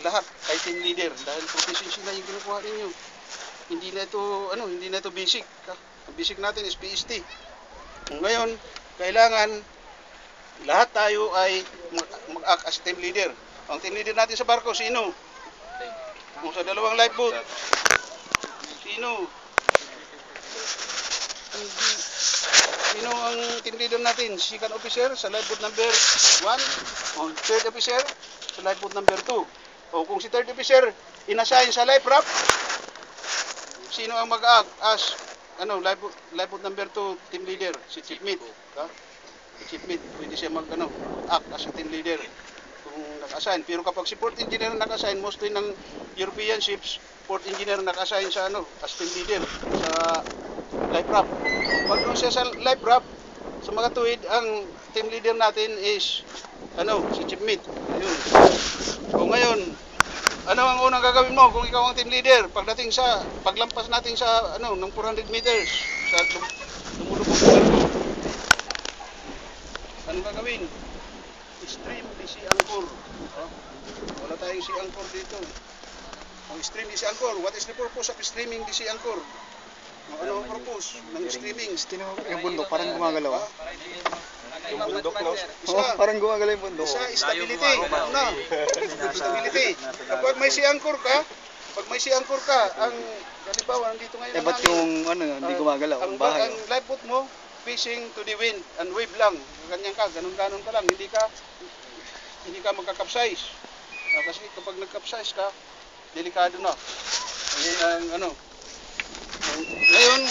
lahat ay team leader dahil proficiency na yung kinukuha ninyo. Hindi na ito basic. Ang basic natin is PST. Ngayon, kailangan lahat tayo ay mag-act as team leader. Ang team leader natin sa barko, sino? Kung sa dalawang lifeboat, sino? Sino ang team leader natin? Second officer sa lifeboat number 1 o third officer sa lifeboat number 2. O kung si third officer inassign sa life raft, sino ang mag-act as lifeboat number 2 team leader? Si chief mate. Si chief mate, pwede siya act as a team leader kung naka-assign. Pero kapag si port engineer naka-assign, mostly ng European ships, port engineer naka-assign sa as team leader sa life raft. Pag doon siya sa life raft, sa mga tuwid, ang team leader natin is si chief mate. Ayun. O ngayon, ano ang unang gagawin mo kung ikaw ang team leader? Paglampas natin sa ng 400 meters sa lumulubog na barko. Anong gagawin? Stream DC anchor. Wala tayong DC anchor dito. Ang stream DC anchor, what is the purpose of streaming DC anchor? Ano ang purpose ng streaming? Yung bundok parang gumagalaw. Yung bundok, no? Parang gumagalaw yung bundok. Isa, stability. Stability. Kapag may sea anchor ka, ang halimbawa nandito ngayon ba't yung hindi gumagalaw? Ang bahay. Ang lifeboat mo facing to the wind and wave lang. Ganyan ka, ganun-ganun ka lang. Hindi ka magka-capsize. Kasi kapag nag-capsize ka, delikado na. Ngayon,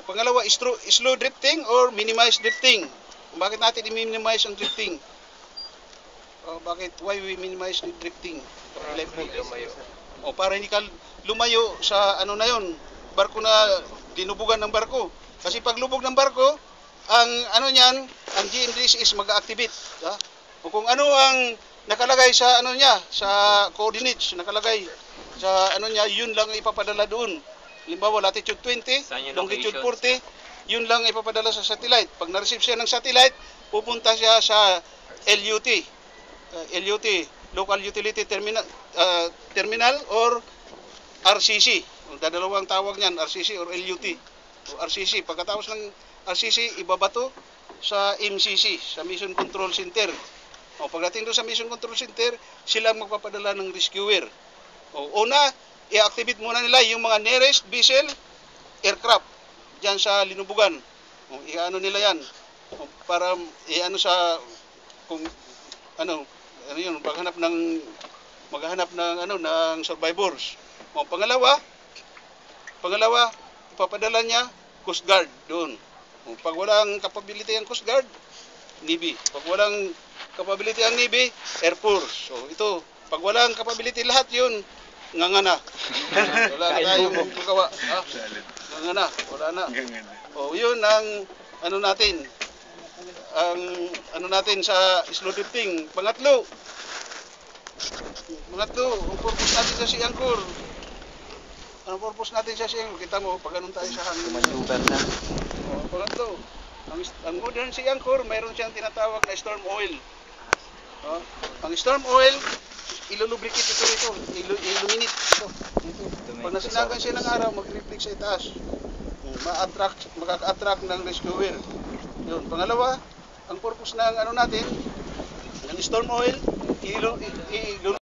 Pangalawa, slow drifting or minimize drifting. Bakit natin i-minimize ang drifting? Why we minimize the drifting? Para hindi ka lumayo sa barko na dinubugan ng barko. Kasi pag lubog ng barko, ang GNDS is mag-activate. O kung ano ang nakalagay sa sa coordinates, nakalagay sa yun lang ipapadala doon. Halimbawa, latitude 20, longitude 40, yun lang ipapadala sa satellite. Pag na-receive siya ng satellite, pupunta siya sa LUT, Local Utility Terminal or RCC. Dadalawang tawag niyan, RCC or LUT. O RCC, pagkatapos ng RCC, ibabato sa MCC, sa Mission Control Center. O pagdating doon sa Mission Control Center, sila magpapadala ng rescuer. O una, i-activate muna nila yung mga nearest vessel aircraft diyan sa linubugan. O nila yan. O para sa kung maghahanap ng survivors. O pangalawa, ipapadala niya Coast Guard doon. O pag walang capability ang Coast Guard, Navy. Pag walang capability ang Navy, Air Force. So ito, pag walang capability lahat yun, wala na tayong magawa. Wala na. O yun ang natin. Ang natin sa slow drifting. Pangatlo, ang purpose natin sa sea anchor. Anong purpose natin sa sea anchor? Kita mo, pag tayo sa hangin. Manuver na. Pangatlo, ang modern sea anchor, mayroon siyang tinatawag na storm oil. Ang storm oil, ilulubricate ito rito, illuminate ito. Pag nasinagan siya ng araw, mag-reflect sa itaas. Makaka-attract ng rescuer. Yun. Pangalawa, ang purpose ng natin, ng storm oil,